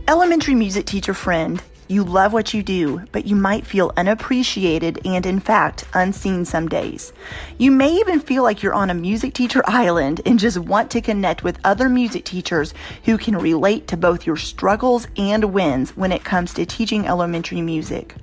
Elementary music teacher friend, you love what you do, but you might feel unappreciated and, in fact, unseen some days. You may even feel like you're on a music teacher island and just want to connect with other music teachers who can relate to both your struggles and wins when it comes to teaching elementary music.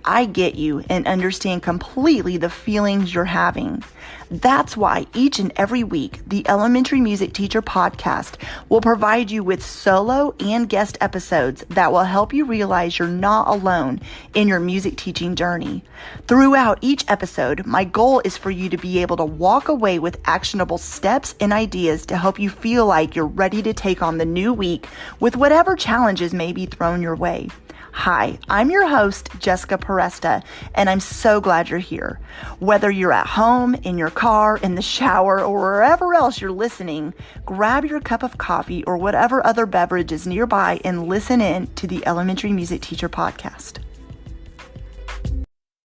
I get you and understand completely the feelings you're having. That's why each and every week, the Elementary Music Teacher Podcast will provide you with solo and guest episodes that will help you realize you're not alone in your music teaching journey. Throughout each episode, my goal is for you to be able to walk away with actionable steps and ideas to help you feel like you're ready to take on the new week with whatever challenges may be thrown your way. Hi, I'm your host, Jessica Peresta, and I'm so glad you're here. Whether you're at home, in your car, in the shower, or wherever else you're listening, grab your cup of coffee or whatever other beverage is nearby and listen in to the Elementary Music Teacher Podcast.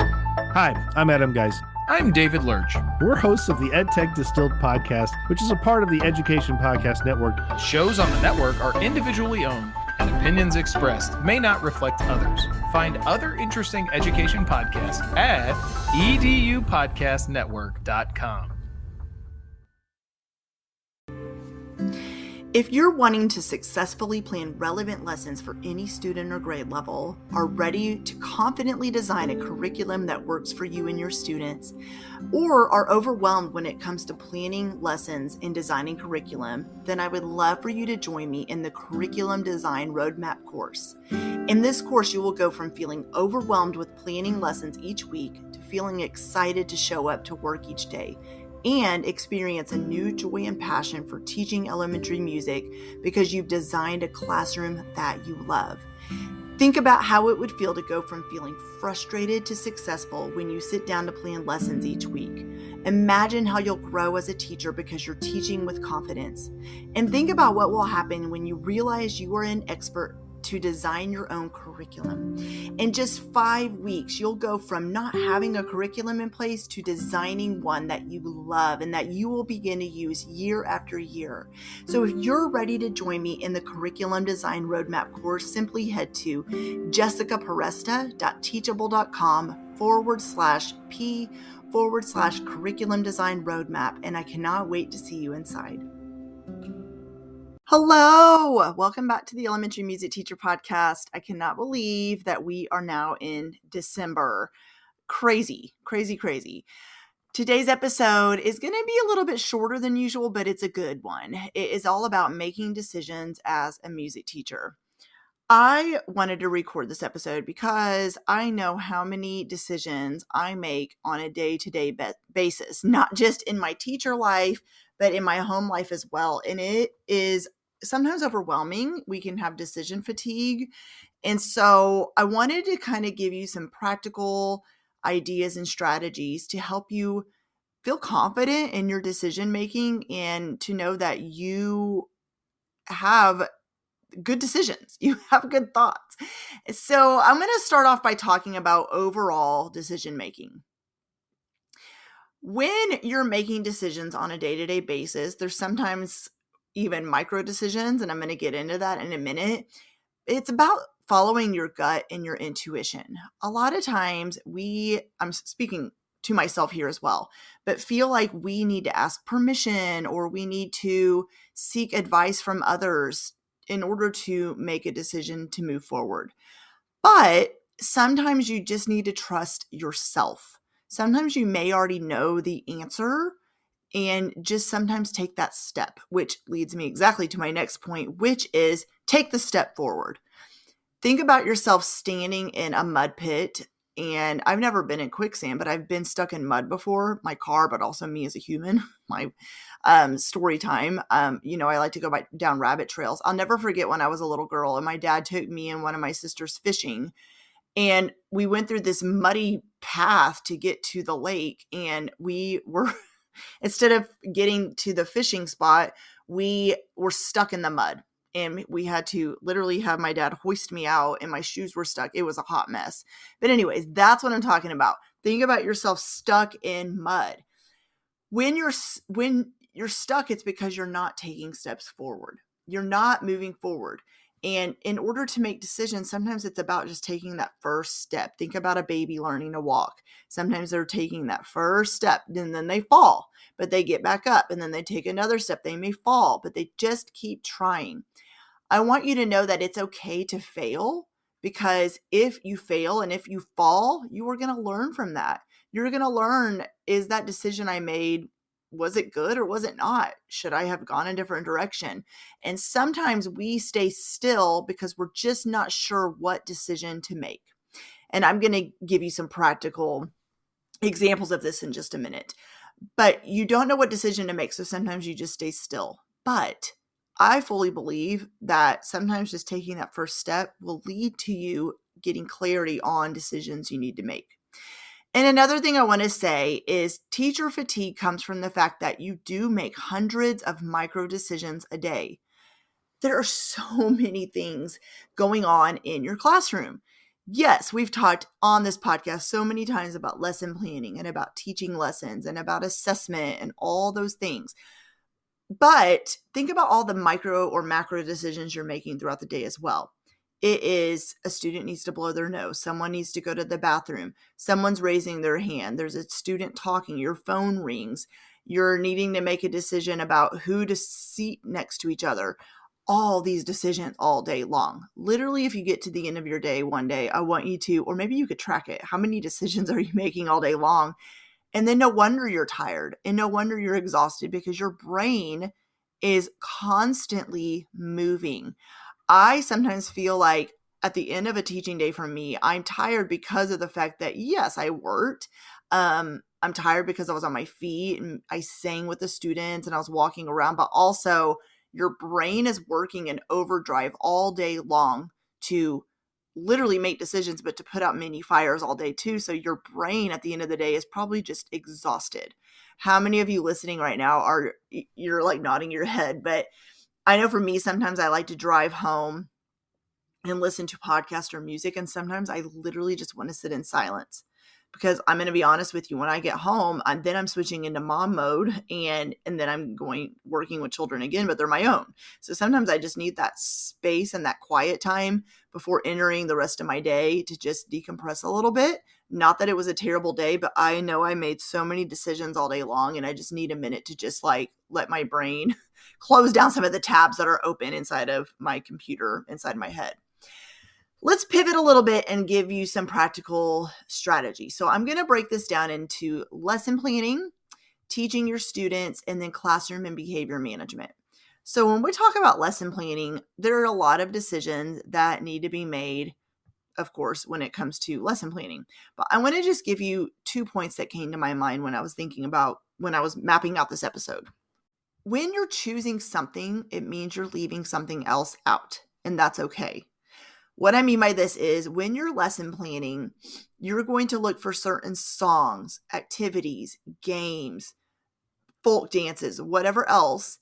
Hi, I'm Adam Geis. I'm David Lurch. We're hosts of the EdTech Distilled podcast, which is a part of the Education Podcast Network. Shows on the network are individually owned, and opinions expressed may not reflect others. Find other interesting education podcasts at edupodcastnetwork.com. If you're wanting to successfully plan relevant lessons for any student or grade level, are ready to confidently design a curriculum that works for you and your students, or are overwhelmed when it comes to planning lessons and designing curriculum, then I would love for you to join me in the Curriculum Design Roadmap course. In this course, you will go from feeling overwhelmed with planning lessons each week to feeling excited to show up to work each day and experience a new joy and passion for teaching elementary music because you've designed a classroom that you love. Think about how it would feel to go from feeling frustrated to successful when you sit down to plan lessons each week. Imagine how you'll grow as a teacher because you're teaching with confidence. And think about what will happen when you realize you are an expert to design your own curriculum. In just 5 weeks, you'll go from not having a curriculum in place to designing one that you love and that you will begin to use year after year. So if you're ready to join me in the Curriculum Design Roadmap course, simply head to jessicaperesta.teachable.com/P/curriculum design roadmap, and I cannot wait to see you inside. Hello, welcome back to the Elementary Music Teacher Podcast. I cannot believe that we are now in December. Crazy, crazy, crazy. Today's episode is going to be a little bit shorter than usual, but it's a good one. It is all about making decisions as a music teacher. I wanted to record this episode because I know how many decisions I make on a day-to-day basis, not just in my teacher life, but in my home life as well. And it is sometimes overwhelming. We can have decision fatigue. And so I wanted to kind of give you some practical ideas and strategies to help you feel confident in your decision making and to know that you have good decisions. You have good thoughts. So I'm going to start off by talking about overall decision making. When you're making decisions on a day-to-day basis, there's sometimes even micro decisions, and I'm going to get into that in a minute. It's about following your gut and your intuition. A lot of times I'm speaking to myself here as well, but feel like we need to ask permission or we need to seek advice from others in order to make a decision to move forward. But sometimes you just need to trust yourself. Sometimes you may already know the answer and just sometimes take that step, which leads me exactly to my next point, which is take the step forward. Think about yourself standing in a mud pit, and I've never been in quicksand, but I've been stuck in mud before, my car, but also me as a human, my story time. I like to go down rabbit trails. I'll never forget when I was a little girl and my dad took me and one of my sisters fishing, and we went through this muddy path to get to the lake, and we were instead of getting to the fishing spot, we were stuck in the mud, and we had to literally have my dad hoist me out, and my shoes were stuck. It was a hot mess. But anyways, that's what I'm talking about. Think about yourself stuck in mud. When you're stuck, it's because you're not taking steps forward. You're not moving forward. And in order to make decisions, sometimes it's about just taking that first step. Think about a baby learning to walk. Sometimes they're taking that first step and then they fall, but they get back up, and then they take another step. They may fall, but they just keep trying. I want you to know that it's okay to fail, because if you fail and if you fall, you are going to learn from that. You're going to learn, is that decision I made, was it good or was it not? Should I have gone a different direction? And sometimes we stay still because we're just not sure what decision to make. And I'm going to give you some practical examples of this in just a minute. But you don't know what decision to make, so sometimes you just stay still. But I fully believe that sometimes just taking that first step will lead to you getting clarity on decisions you need to make. And another thing I want to say is teacher fatigue comes from the fact that you do make hundreds of micro decisions a day. There are so many things going on in your classroom. Yes, we've talked on this podcast so many times about lesson planning and about teaching lessons and about assessment and all those things. But think about all the micro or macro decisions you're making throughout the day as well. It is a student needs to blow their nose. Someone needs to go to the bathroom. Someone's raising their hand. There's a student talking. Your phone rings. You're needing to make a decision about who to seat next to each other. All these decisions all day long. Literally, if you get to the end of your day one day, I want you to, or maybe you could track it. How many decisions are you making all day long? And then no wonder you're tired and no wonder you're exhausted, because your brain is constantly moving. I sometimes feel like at the end of a teaching day for me, I'm tired because of the fact that, yes, I worked. I'm tired because I was on my feet and I sang with the students and I was walking around, but also your brain is working in overdrive all day long to literally make decisions, but to put out many fires all day too. So your brain at the end of the day is probably just exhausted. How many of you listening right now you're like nodding your head, but I know for me, sometimes I like to drive home and listen to podcasts or music. And sometimes I literally just want to sit in silence, because I'm going to be honest with you. When I get home, I'm switching into mom mode, and then I'm working with children again, but they're my own. So sometimes I just need that space and that quiet time before entering the rest of my day to just decompress a little bit. Not that it was a terrible day, but I know I made so many decisions all day long, and I just need a minute to just like let my brain close down some of the tabs that are open inside of my computer, inside my head. Let's pivot a little bit and give you some practical strategy. So I'm going to break this down into lesson planning, teaching your students, and then classroom and behavior management. So when we talk about lesson planning, there are a lot of decisions that need to be made, of course, when it comes to lesson planning. But I want to just give you 2 points that came to my mind when I was mapping out this episode. When you're choosing something, it means you're leaving something else out, and that's okay. What I mean by this is when you're lesson planning, you're going to look for certain songs, activities, games, folk dances, whatever else.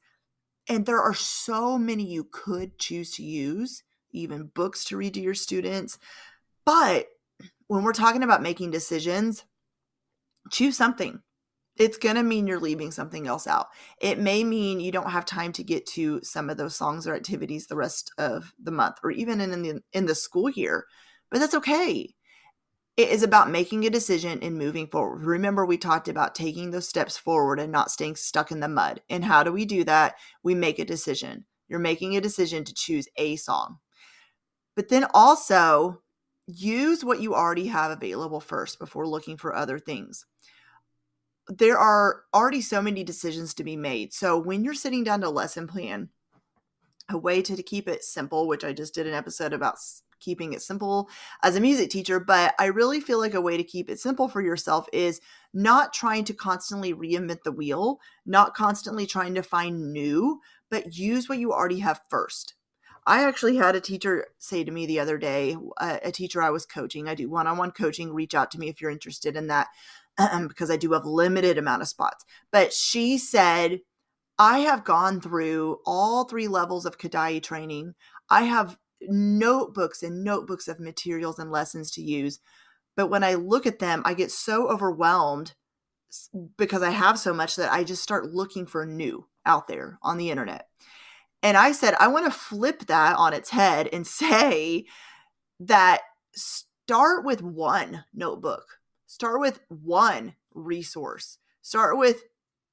And there are so many you could choose to use, even books to read to your students. But when we're talking about making decisions, choose something. It's going to mean you're leaving something else out. It may mean you don't have time to get to some of those songs or activities the rest of the month, or even in the school year, but that's okay. It is about making a decision and moving forward. Remember, we talked about taking those steps forward and not staying stuck in the mud. And how do we do that? We make a decision. You're making a decision to choose a song. But then also use what you already have available first before looking for other things. There are already so many decisions to be made. So when you're sitting down to lesson plan, a way to keep it simple, which I just did an episode about keeping it simple as a music teacher, but I really feel like a way to keep it simple for yourself is not trying to constantly reinvent the wheel, not constantly trying to find new, but use what you already have first. I actually had a teacher say to me the other day, a teacher I was coaching, I do one-on-one coaching, reach out to me if you're interested in that, because I do have limited amount of spots. But she said, I have gone through all 3 levels of Kadai training. I have notebooks and notebooks of materials and lessons to use. But when I look at them, I get so overwhelmed because I have so much that I just start looking for new out there on the internet. And I said, I want to flip that on its head and say that start with one notebook, start with one resource, start with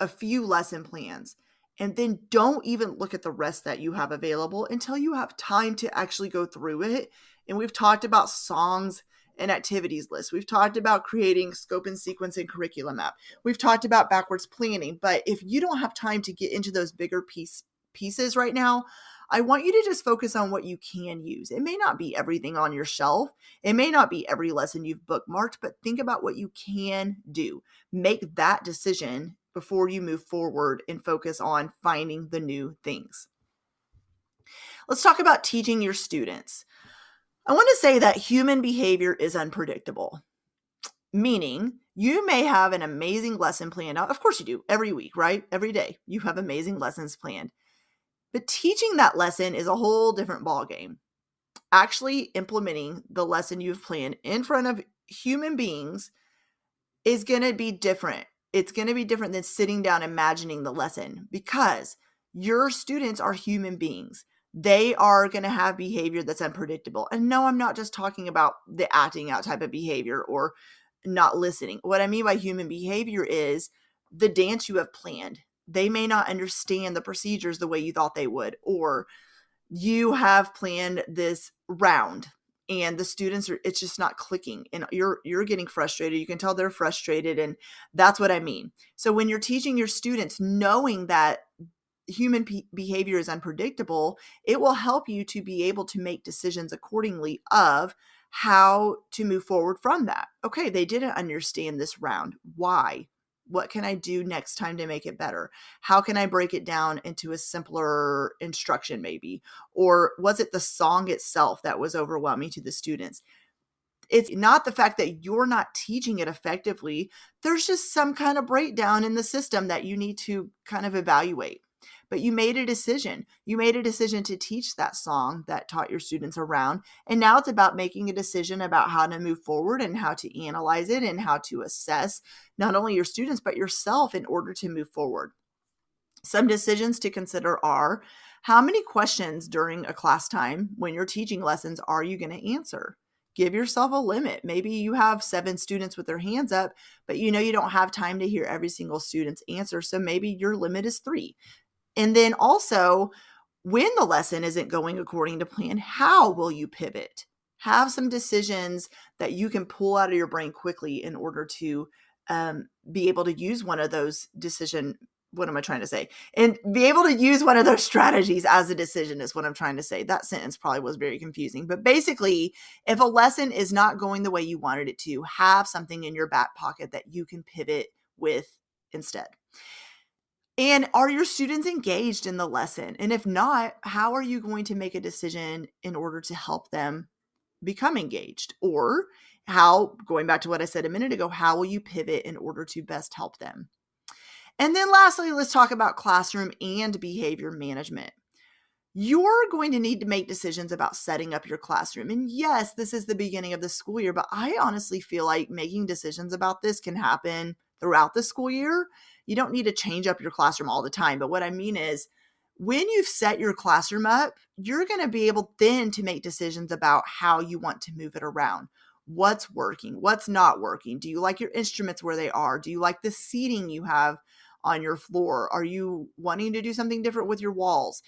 a few lesson plans, and then don't even look at the rest that you have available until you have time to actually go through it. And we've talked about songs and activities lists. We've talked about creating scope and sequence and curriculum map. We've talked about backwards planning. But if you don't have time to get into those bigger pieces right now, I want you to just focus on what you can use. It may not be everything on your shelf. It may not be every lesson you've bookmarked, but think about what you can do. Make that decision before you move forward and focus on finding the new things. Let's talk about teaching your students. I want to say that human behavior is unpredictable, meaning you may have an amazing lesson planned out. Of course you do, every week, right? Every day you have amazing lessons planned. But teaching that lesson is a whole different ballgame. Actually implementing the lesson you've planned in front of human beings is going to be different. It's going to be different than sitting down imagining the lesson, because your students are human beings. They are going to have behavior that's unpredictable. And no, I'm not just talking about the acting out type of behavior or not listening. What I mean by human behavior is the dance you have planned. They may not understand the procedures the way you thought they would, or you have planned this round and the students it's just not clicking and you're getting frustrated. You can tell they're frustrated, and that's what I mean. So when you're teaching your students, knowing that human behavior is unpredictable, it will help you to be able to make decisions accordingly of how to move forward from that. Okay, they didn't understand this round. Why? What can I do next time to make it better? How can I break it down into a simpler instruction maybe? Or was it the song itself that was overwhelming to the students? It's not the fact that you're not teaching it effectively. There's just some kind of breakdown in the system that you need to kind of evaluate. But you made a decision. You made a decision to teach that song that taught your students around. And now it's about making a decision about how to move forward and how to analyze it and how to assess not only your students, but yourself in order to move forward. Some decisions to consider are, how many questions during a class time when you're teaching lessons are you going to answer? Give yourself a limit. Maybe you have 7 students with their hands up, but you know you don't have time to hear every single student's answer. So maybe your limit is 3. And then also, when the lesson isn't going according to plan, how will you pivot? Have some decisions that you can pull out of your brain quickly in order to be able to use one of those and be able to use one of those strategies as a decision is what I'm trying to say. That sentence probably was very confusing. But basically, if a lesson is not going the way you wanted it to, have something in your back pocket that you can pivot with instead. And are your students engaged in the lesson? And if not, how are you going to make a decision in order to help them become engaged? Or how, going back to what I said a minute ago, how will you pivot in order to best help them? And then lastly, let's talk about classroom and behavior management. You're going to need to make decisions about setting up your classroom. And yes, this is the beginning of the school year, but I honestly feel like making decisions about this can happen throughout the school year. You don't need to change up your classroom all the time. But what I mean is, when you've set your classroom up, you're going to be able then to make decisions about how you want to move it around. What's working? What's not working? Do you like your instruments where they are? Do you like the seating you have on your floor? Are you wanting to do something different with your walls?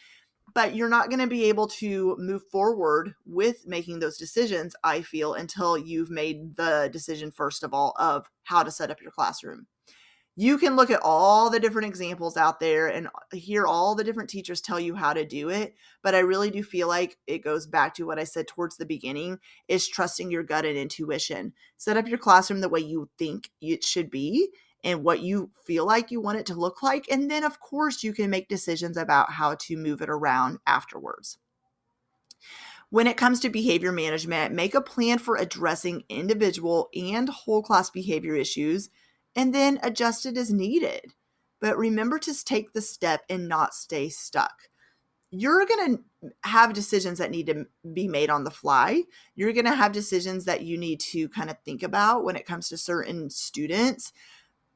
But you're not going to be able to move forward with making those decisions, I feel, until you've made the decision, first of all, of how to set up your classroom. You can look at all the different examples out there and hear all the different teachers tell you how to do it. But I really do feel like it goes back to what I said towards the beginning, is trusting your gut and intuition. Set up your classroom the way you think it should be and what you feel like you want it to look like. And then, of course, you can make decisions about how to move it around afterwards. When it comes to behavior management, make a plan for addressing individual and whole class behavior issues, and then adjust it as needed. But remember to take the step and not stay stuck. You're going to have decisions that need to be made on the fly. You're going to have decisions that you need to kind of think about when it comes to certain students,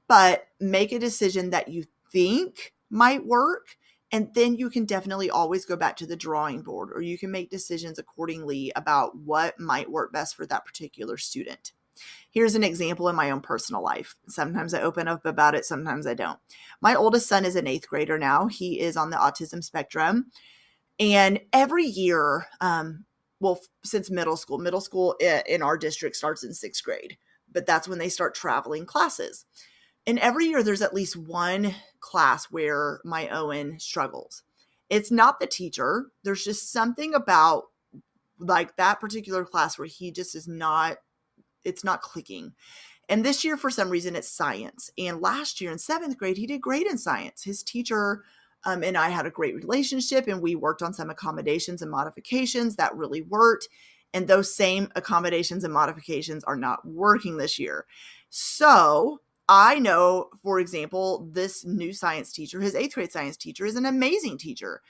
but make a decision that you think might work And then you can definitely always go back to the drawing board, or you can make decisions accordingly about what might work best for that particular student. Here's an example in my own personal life. Sometimes I open up about it, sometimes I don't. My oldest son is an 8th grader now. He is on the autism spectrum. And every year, since middle school in our district starts in 6th grade, but that's when they start traveling classes. And every year there's at least one class where my Owen struggles. It's not the teacher. There's just something about like that particular class where he just it's not clicking. And this year, for some reason, it's science. And last year in 7th grade, he did great in science. His teacher and I had a great relationship, and we worked on some accommodations and modifications that really worked. And those same accommodations and modifications are not working this year. So I know, for example, this new science teacher, his 8th grade science teacher, is an amazing teacher.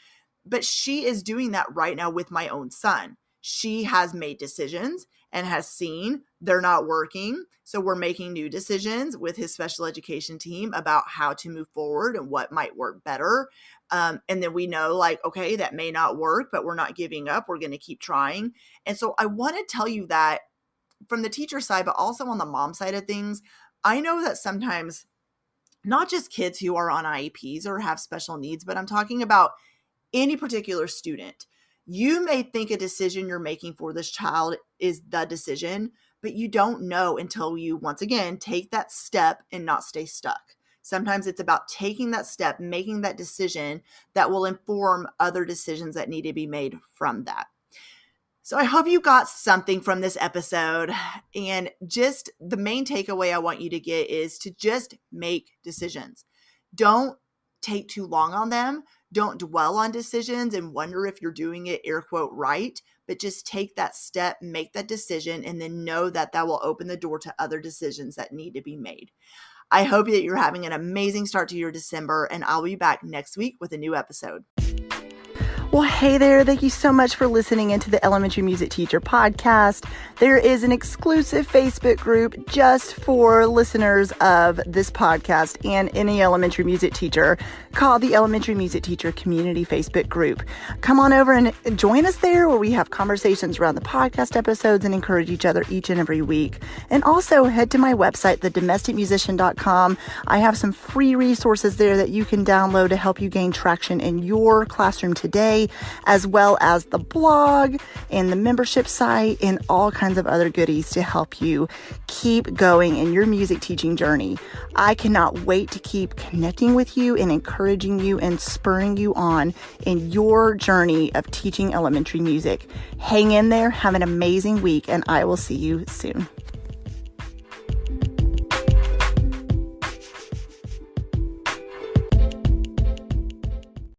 But she is doing that right now with my own son. She has made decisions and has seen they're not working. So we're making new decisions with his special education team about how to move forward and what might work better. And then we know like, okay, that may not work, but we're not giving up. We're going to keep trying. And so I want to tell you that from the teacher side, but also on the mom side of things, I know that sometimes not just kids who are on IEPs or have special needs, but I'm talking about any particular student. You may think a decision you're making for this child is the decision, but you don't know until you, once again, take that step and not stay stuck. Sometimes it's about taking that step, making that decision that will inform other decisions that need to be made from that. So I hope you got something from this episode, and just the main takeaway I want you to get is to just make decisions. Don't take too long on them. Don't dwell on decisions and wonder if you're doing it air quote right, but just take that step, make that decision, and then know that that will open the door to other decisions that need to be made. I hope that you're having an amazing start to your December, and I'll be back next week with a new episode. Well, hey there. Thank you so much for listening into the Elementary Music Teacher Podcast. There is an exclusive Facebook group just for listeners of this podcast and any elementary music teacher called the Elementary Music Teacher Community Facebook Group. Come on over and join us there, where we have conversations around the podcast episodes and encourage each other each and every week. And also head to my website, thedomesticmusician.com. I have some free resources there that you can download to help you gain traction in your classroom today, as well as the blog and the membership site and all kinds of other goodies to help you keep going in your music teaching journey. I cannot wait to keep connecting with you and encouraging you and spurring you on in your journey of teaching elementary music. Hang in there, have an amazing week, and I will see you soon.